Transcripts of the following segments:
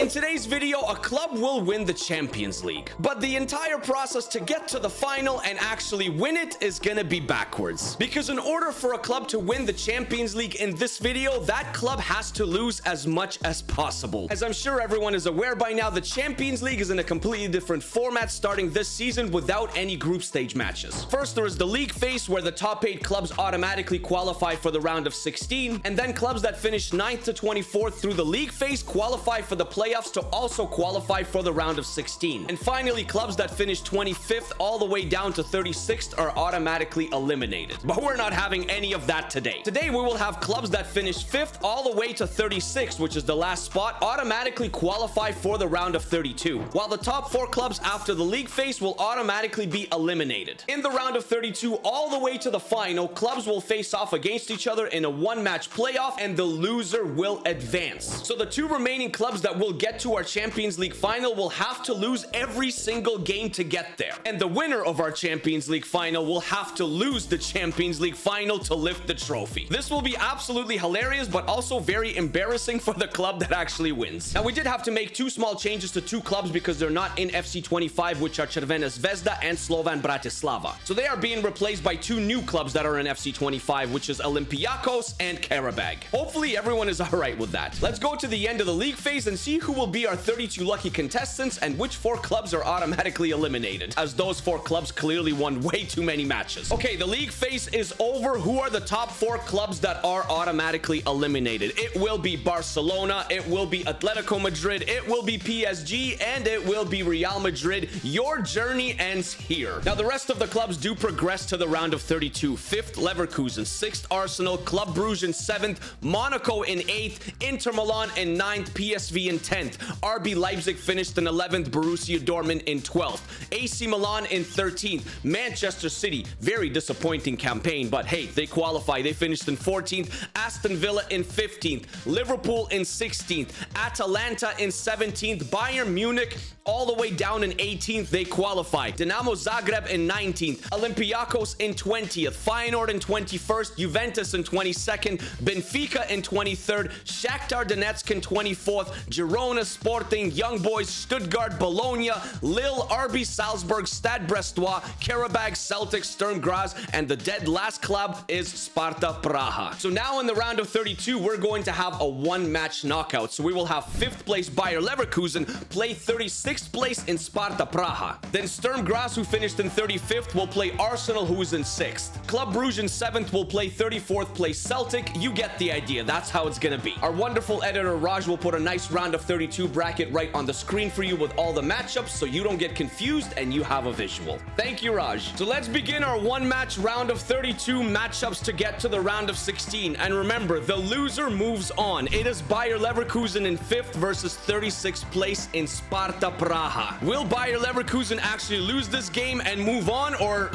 In today's video, a club will win the Champions League, but the entire process to get to the final and actually win it is gonna be backwards. Because in order for a club to win the Champions League in this video, that club has to lose as much as possible. As I'm sure everyone is aware by now, the Champions League is in a completely different format starting this season without any group stage matches. First, there is the league phase where the top 8 clubs automatically qualify for the round of 16, and then clubs that finish 9th to 24th through the league phase qualify for the playoffs to also qualify for the round of 16. And finally, clubs that finish 25th all the way down to 36th are automatically eliminated. But we're not having any of that today. Today, we will have clubs that finish 5th all the way to 36th, which is the last spot, automatically qualify for the round of 32, while the top 4 clubs after the league phase will automatically be eliminated. In the round of 32 all the way to the final, clubs will face off against each other in a one-match playoff, and the loser will advance. So the 2 remaining clubs that will get to our Champions League final will have to lose every single game to get there. And the winner of our Champions League final will have to lose the Champions League final to lift the trophy. This will be absolutely hilarious, but also very embarrassing for the club that actually wins. Now, we did have to make 2 small changes to 2 clubs because they're not in FC25, which are Crvena Zvezda and Slovan Bratislava. So they are being replaced by 2 new clubs that are in FC25, which is Olympiacos and Qarabag. Hopefully, everyone is all right with that. Let's go to the end of the league phase and see who will be our 32 lucky contestants and which 4 clubs are automatically eliminated, as those 4 clubs clearly won way too many matches. Okay, the league phase is over. Who are the top 4 clubs that are automatically eliminated? It will be Barcelona, it will be Atletico Madrid, it will be PSG, and it will be Real Madrid. Your journey ends here. Now, the rest of the clubs do progress to the round of 32. 5th, Leverkusen. 6th, Arsenal. Club Brugge in 7th. Monaco in 8th. Inter Milan in 9th. PSV in 10th. RB Leipzig finished in 11th. Borussia Dortmund in 12th. AC Milan in 13th. Manchester City, very disappointing campaign, but hey, they qualify. They finished in 14th. Aston Villa in 15th. Liverpool in 16th. Atalanta in 17th. Bayern Munich all the way down in 18th. They qualify. Dinamo Zagreb in 19th. Olympiacos in 20th. Feyenoord in 21st. Juventus in 22nd. Benfica in 23rd. Shakhtar Donetsk in 24th. Girona, Sporting, Young Boys, Stuttgart, Bologna, Lille, RB Salzburg, Stade Brestois, Qarabag, Celtic, Sturm Graz, and the dead last club is Sparta Praha. So now in the round of 32, we're going to have a one-match knockout. So we will have 5th place Bayer Leverkusen play 36th place in Sparta Praha. Then Sturm Graz, who finished in 35th, will play Arsenal, who is in 6th. Club Brugge in 7th will play 34th place Celtic. You get the idea. That's how it's gonna be. Our wonderful editor Raj will put a nice round of 32 bracket right on the screen for you with all the matchups so you don't get confused and you have a visual. Thank you, Raj. So let's begin our one-match round of 32 matchups to get to the round of 16. And remember, the loser moves on. It is Bayer Leverkusen in 5th versus 36th place in Sparta Praha. Will Bayer Leverkusen actually lose this game and move on, or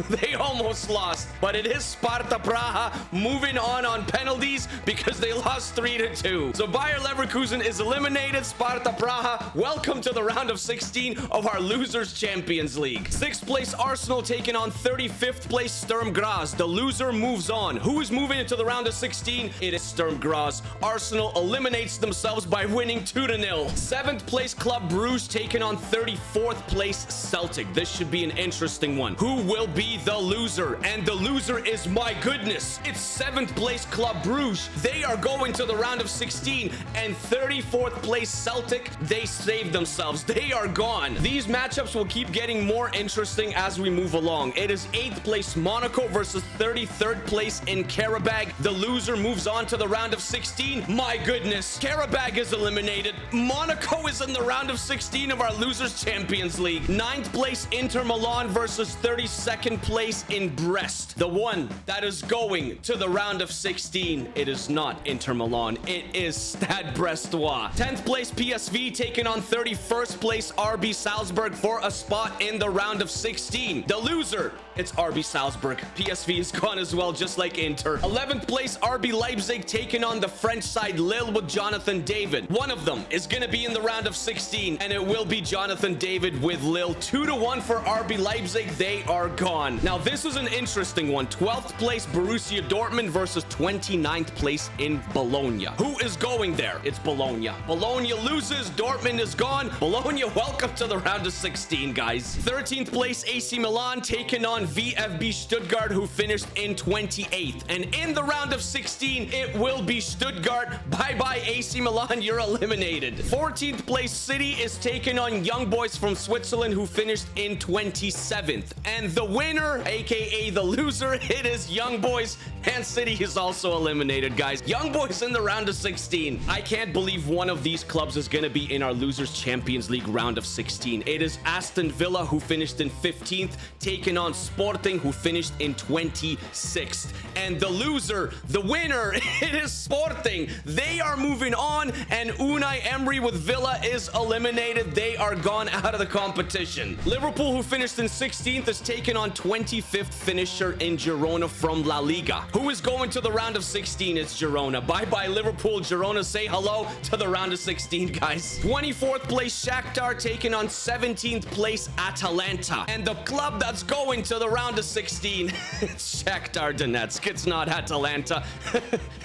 they almost lost? But it is Sparta Praha moving on penalties because they lost 3-2. So Bayer Leverkusen is eliminated. Sparta Praha, welcome to the round of 16 of our Losers Champions League. 6th place Arsenal taking on 35th place Sturm Graz. The loser moves on. Who is moving into the round of 16? It is Sturm Graz. Arsenal eliminates themselves by winning 2-0. 7th place Club Brugge taking on 34th place Celtic. This should be an interesting one. Who will be the loser? And the loser is, my goodness, it's 7th place Club Brugge. They are going to the round of 16, and 34th place Celtic, they saved themselves. They are gone. These matchups will keep getting more interesting as we move along. It is 8th place Monaco versus 33rd place in Qarabag. The loser moves on to the round of 16. My goodness, Qarabag is eliminated. Monaco is in the round of 16 of our Losers Champions League. 9th place Inter Milan versus 32nd place in Brest. The one that is going to the round of 16. It is not Inter Milan. It is Stade Brestois. 10th place PSV taking on 31st place RB Salzburg for a spot in the round of 16. The loser, it's RB Salzburg. PSV is gone as well, just like Inter. 11th place RB Leipzig taking on the French side Lille with Jonathan David. One of them is going to be in the round of 16, and it will be Jonathan David with Lille. 2-1 for RB Leipzig. They are gone. Now, this is an interesting interesting one. 12th place Borussia Dortmund versus 29th place in Bologna. Who is going there? It's Bologna. Bologna loses. Dortmund is gone. Bologna, welcome to the round of 16, guys. 13th place AC Milan taking on VfB Stuttgart, who finished in 28th. And in the round of 16, it will be Stuttgart. Bye-bye, AC Milan. You're eliminated. 14th place City is taking on Young Boys from Switzerland, who finished in 27th. And the winner, aka the loser, it is Young Boys, and City is also eliminated, guys. Young Boys in the round of 16. I can't believe one of these clubs is going to be in our Losers Champions League round of 16. It is Aston Villa, who finished in 15th, taking on Sporting, who finished in 26th. And the loser, the winner, it is Sporting. They are moving on, and Unai Emery with Villa is eliminated. They are gone out of the competition. Liverpool, who finished in 16th, is taking on 25th finisher in Girona from La Liga. Who is going to the round of 16? It's Girona. Bye-bye, Liverpool. Girona, say hello to the round of 16, guys. 24th place Shakhtar taking on 17th place Atalanta. And the club that's going to the round of 16, it's Shakhtar Donetsk. It's not Atalanta.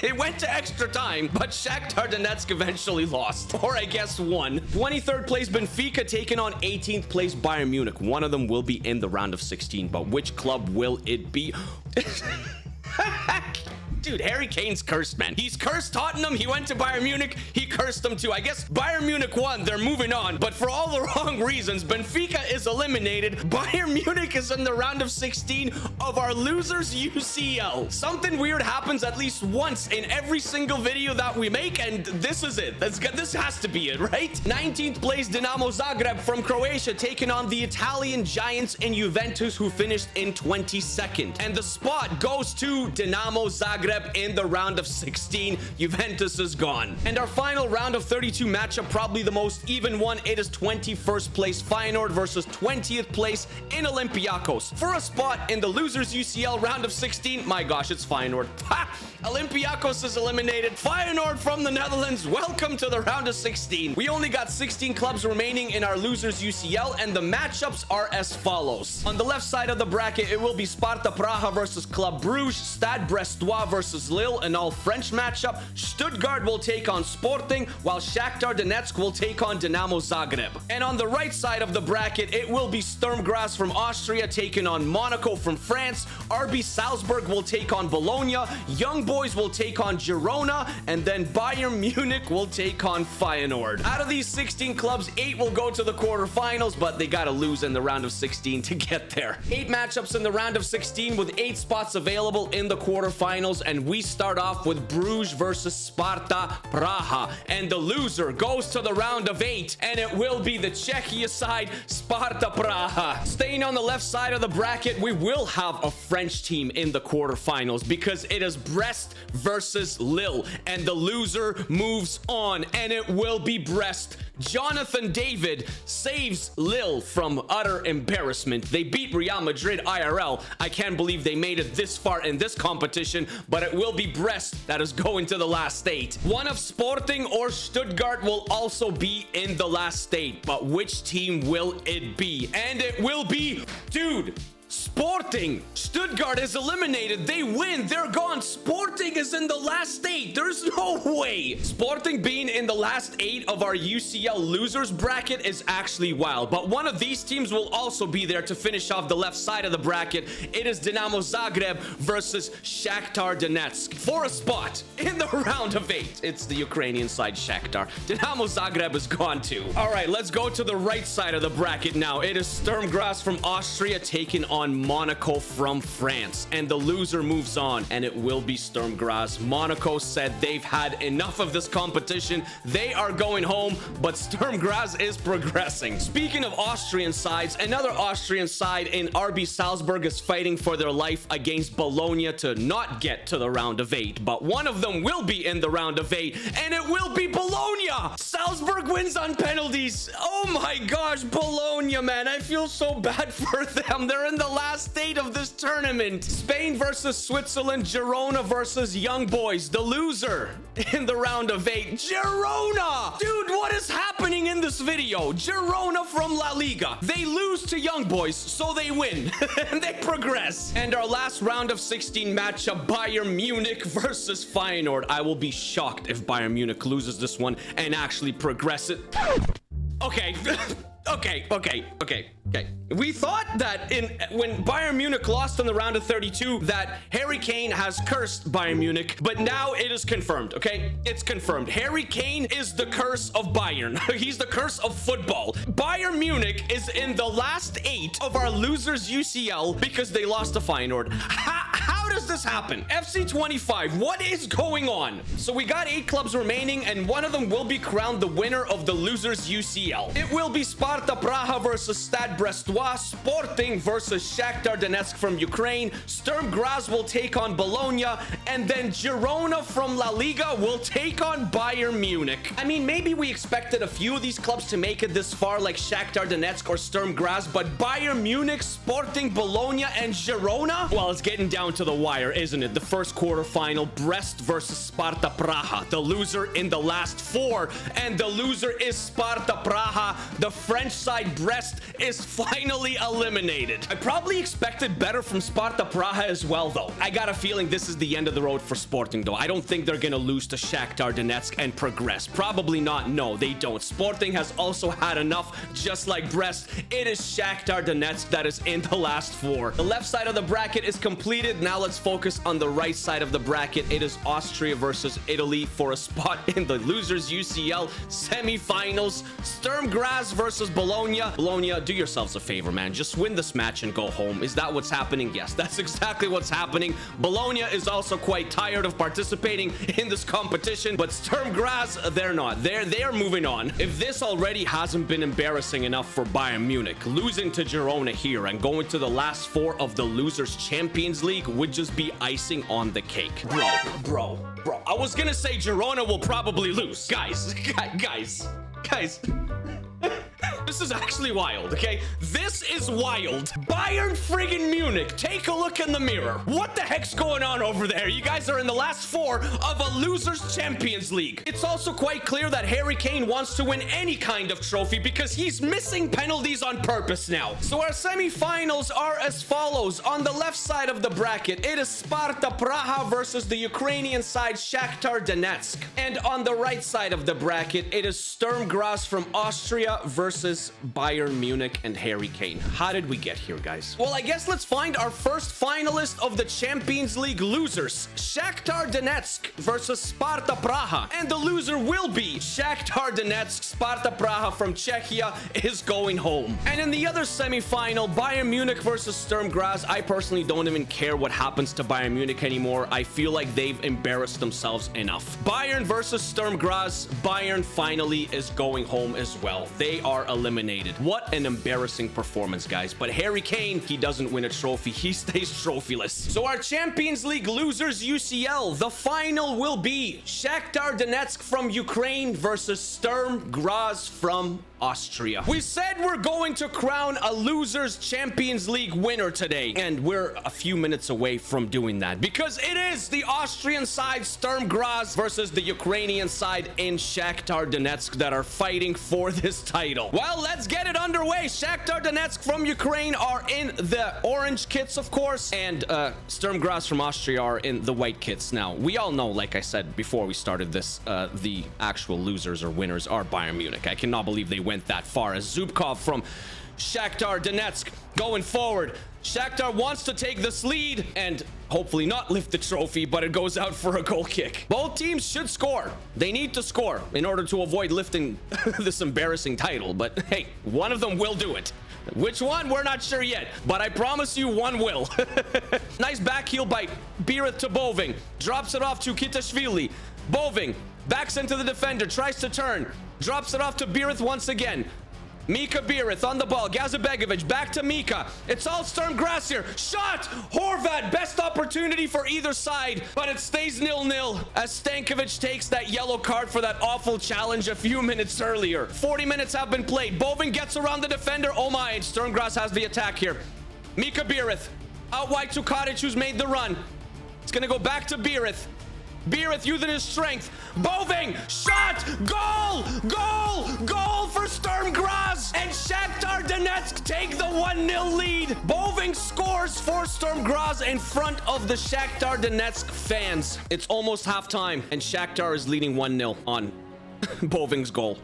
It went to extra time, but Shakhtar Donetsk eventually lost. Or I guess won. 23rd place Benfica taking on 18th place Bayern Munich. One of them will be in the round of 16, but which club will it be? Dude, Harry Kane's cursed, man. He's cursed Tottenham. He went to Bayern Munich. He cursed them too. I guess Bayern Munich won. They're moving on. But for all the wrong reasons, Benfica is eliminated. Bayern Munich is in the round of 16 of our Losers UCL. Something weird happens at least once in every single video that we make, and this is it. This has to be it, right? 19th place Dinamo Zagreb from Croatia taking on the Italian giants in Juventus, who finished in 22nd. And the spot goes to Dinamo Zagreb in the round of 16. Juventus is gone. And our final round of 32 matchup, probably the most even one, it is 21st place Feyenoord versus 20th place in Olympiacos. For a spot in the Losers UCL round of 16, my gosh, it's Feyenoord. Ha! Olympiacos is eliminated. Feyenoord from the Netherlands, welcome to the round of 16. We only got 16 clubs remaining in our Losers UCL, and the matchups are as follows. On the left side of the bracket, it will be Sparta Praha versus Club Bruges, Stade Brestois versus Lille, an all-French matchup. Stuttgart will take on Sporting, while Shakhtar Donetsk will take on Dinamo Zagreb. And on the right side of the bracket, it will be Sturm Graz from Austria taking on Monaco from France. RB Salzburg will take on Bologna. Young Boys will take on Girona, and then Bayern Munich will take on Feyenoord. Out of these 16 clubs, 8 will go to the quarterfinals, but they gotta lose in the round of 16 to get there. 8 matchups in the round of 16 with 8 spots available in the quarterfinals, and we start off with Bruges versus Sparta Praha, and the loser goes to the round of 8, and it will be the Czechia side, Sparta Praha. Staying on the left side of the bracket, we will have a French team in the quarterfinals because it is Brest versus Lille, and the loser moves on, and it will be Brest. Jonathan David saves Lille from utter embarrassment. They beat Real Madrid IRL. I can't believe they made it this far in this competition, but it will be Brest that is going to the last 8. One of Sporting or Stuttgart will also be in the last 8, but which team will it be? And it will be, dude, Sporting. Stuttgart is eliminated. They win. They're gone. Sporting is in the last 8. There's no way. Sporting being in the last 8 of our UCL losers bracket is actually wild. But one of these teams will also be there to finish off the left side of the bracket. It is Dinamo Zagreb versus Shakhtar Donetsk for a spot in the round of 8. It's the Ukrainian side, Shakhtar. Dinamo Zagreb is gone too. All right, let's go to the right side of the bracket now. It is Sturm Graz from Austria taking on Monaco from France, and the loser moves on, and it will be Sturm Graz. Monaco said they've had enough of this competition. They are going home, but Sturm Graz is progressing. Speaking of Austrian sides, another Austrian side in RB Salzburg is fighting for their life against Bologna to not get to the round of 8, but one of them will be in the round of 8, and it will be Bologna. Salzburg wins on penalties. Oh my gosh, Bologna, man, I feel so bad for them. They're in the last 8 of this tournament. Spain versus Switzerland, Girona versus Young Boys. The loser in the round of 8, Girona. Dude, what is happening in the this video. Girona from La Liga. They lose to Young Boys, so they win. And they progress. And our last round of 16 matchup, Bayern Munich versus Feyenoord. I will be shocked if Bayern Munich loses this one and actually progress it. Okay. Okay. We thought that when Bayern Munich lost in the round of 32 that Harry Kane has cursed Bayern Munich, but now it is confirmed, okay? It's confirmed. Harry Kane is the curse of Bayern. He's the curse of football. Bayern Munich is in the last 8 of our losers UCL because they lost to Feyenoord. How does this happen? FC 25, what is going on? So we got 8 clubs remaining, and one of them will be crowned the winner of the losers UCL. It will be Sparta Praha versus Stade Brestois, Sporting versus Shakhtar Donetsk from Ukraine, Sturm Graz will take on Bologna, and then Girona from La Liga will take on Bayern Munich. I mean, maybe we expected a few of these clubs to make it this far, like Shakhtar Donetsk or Sturm Graz, but Bayern Munich, Sporting, Bologna, and Girona? Well, it's getting down to the wire, isn't it? The first quarterfinal, Brest versus Sparta Praha. The loser in the last 4, and the loser is Sparta Praha. The French side, Brest, is finally eliminated. I probably expected better from Sparta Praha as well, though. I got a feeling this is the end of the road for Sporting, though. I don't think they're gonna lose to Shakhtar Donetsk and progress. Probably not. No, they don't. Sporting has also had enough, just like Brest. It is Shakhtar Donetsk that is in the last 4. The left side of the bracket is completed. Now let's focus on the right side of the bracket. It is Austria versus Italy for a spot in the losers UCL semifinals. Sturm Graz versus Bologna. Bologna, do yourselves a favor, man. Just win this match and go home. Is that what's happening? Yes, that's exactly what's happening. Bologna is also quite tired of participating in this competition, but Sturm Graz, they're not. They're moving on. If this already hasn't been embarrassing enough for Bayern Munich, losing to Girona here and going to the last 4 of the losers Champions League would just be icing on the cake. Bro. I was gonna say Girona will probably lose. Guys. This is actually wild, okay? This is wild. Bayern friggin' Munich, take a look in the mirror. What the heck's going on over there? You guys are in the last 4 of a losers Champions League. It's also quite clear that Harry Kane wants to win any kind of trophy because he's missing penalties on purpose now. So our semifinals are as follows. On the left side of the bracket, it is Sparta Praha versus the Ukrainian side Shakhtar Donetsk. And on the right side of the bracket, it is Sturm Graz from Austria versus Bayern Munich and Harry Kane. How did we get here, guys? Well, I guess let's find our first finalist of the Champions League losers. Shakhtar Donetsk versus Sparta Praha. And the loser will be Shakhtar Donetsk. Sparta Praha from Czechia is going home. And in the other semi-final, Bayern Munich versus Sturm Graz. I personally don't even care what happens to Bayern Munich anymore. I feel like they've embarrassed themselves enough. Bayern versus Sturm Graz. Bayern finally is going home as well. They are eliminated. What an embarrassing performance, guys. But Harry Kane, he doesn't win a trophy. He stays trophyless. So our Champions League losers UCL, the final will be Shakhtar Donetsk from Ukraine versus Sturm Graz from Austria. We said we're going to crown a losers Champions League winner today, and we're a few minutes away from doing that because it is the Austrian side Sturm Graz versus the Ukrainian side in Shakhtar Donetsk that are fighting for this title. Well, let's get it underway. Shakhtar Donetsk from Ukraine are in the orange kits, of course, and Sturm Graz from Austria are in the white kits. Now, we all know, like I said before we started this, the actual losers or winners are Bayern Munich. I cannot believe they went that far. As Zubkov from Shakhtar Donetsk going forward. Shakhtar wants to take this lead and hopefully not lift the trophy, but it goes out for a goal kick. Both teams should score. They need to score in order to avoid lifting this embarrassing title. But hey, one of them will do it. Which one? We're not sure yet, but I promise you one will. Nice back heel by Birith to Boving. Drops it off to Kitashvili. Boving backs into the defender, tries to turn. Drops it off to Birith once again. Mika Birith on the ball. Gazibegovic back to Mika. It's all Sturm Graz here. Shot! Horvat, best opportunity for either side, but it stays 0-0 as Stankovic takes that yellow card for that awful challenge a few minutes earlier. 40 minutes have been played. Bovin gets around the defender. Oh my, Sturm Graz has the attack here. Mika Birith out wide to Karic, who's made the run. It's gonna go back to Birith. Beereth using his strength. Boving, shot, goal, goal, goal for Sturm Graz. And Shakhtar Donetsk take the 1-0 lead. Boving scores for Sturm Graz in front of the Shakhtar Donetsk fans. It's almost halftime, and Shakhtar is leading 1-0 on Boving's goal.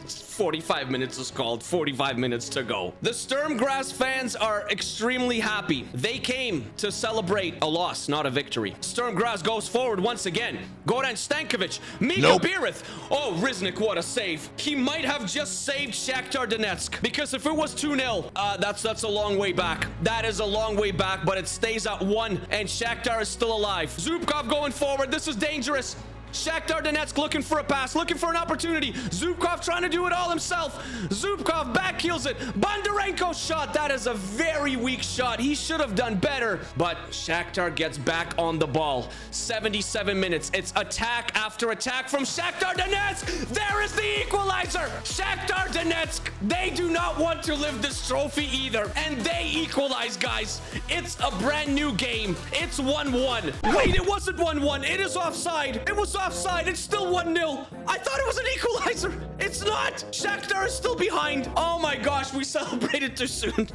45 minutes is called, 45 minutes to go. The Sturm Graz fans are extremely happy. They came to celebrate a loss, not a victory. Sturm Graz goes forward once again. Goran Stankovic, Mika Beereth. Oh, Riznik, what a save. He might have just saved Shakhtar Donetsk, because if it was 2-0, that's a long way back. That is a long way back, but it stays at 1, and Shakhtar is still alive. Zubkov going forward. This is dangerous. Shakhtar Donetsk looking for a pass, looking for an opportunity. Zubkov trying to do it all himself. Zubkov back heels it. Bondarenko shot. That is a very weak shot. He should have done better. But Shakhtar gets back on the ball. 77 minutes. It's attack after attack from Shakhtar Donetsk. There is the equalizer. Shakhtar Donetsk, they do not want to live this trophy either. And they equalize, guys. It's a brand new game. It's 1-1. Wait, it wasn't 1-1. It is offside. It was offside. It's still 1-0. I thought it was an equalizer. It's not. Shakhtar is still behind. Oh my gosh, we celebrated too soon.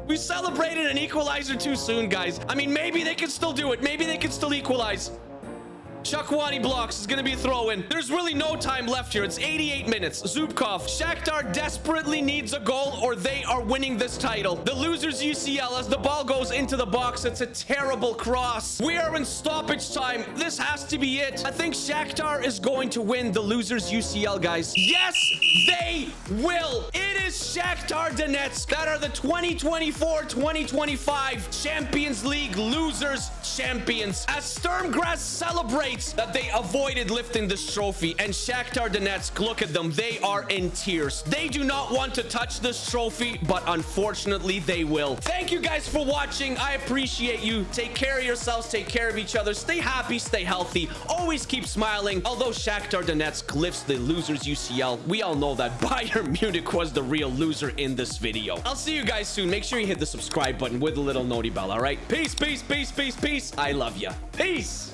We celebrated an equalizer too soon, guys. I mean, maybe they can still do it. Maybe they can still equalize. Chakwani blocks. Is going to be a throw-in. There's really no time left here. It's 88 minutes. Zubkov. Shakhtar desperately needs a goal or they are winning this title. The losers UCL as the ball goes into the box. It's a terrible cross. We are in stoppage time. This has to be it. I think Shakhtar is going to win the losers UCL, guys. Yes, they will. It is Shakhtar Donetsk that are the 2024-2025 Champions League losers champions. As Sturm Graz celebrates that they avoided lifting this trophy, and Shakhtar Donetsk, look at them. They are in tears. They do not want to touch this trophy, but unfortunately they will. Thank you guys for watching. I appreciate you. Take care of yourselves. Take care of each other. Stay happy. Stay healthy. Always keep smiling. Although Shakhtar Donetsk lifts the losers UCL, we all know that Bayern Munich was the real loser in this video. I'll see you guys soon. Make sure you hit the subscribe button with the little noti bell, all right? Peace, peace, peace, peace, peace. I love ya. Peace.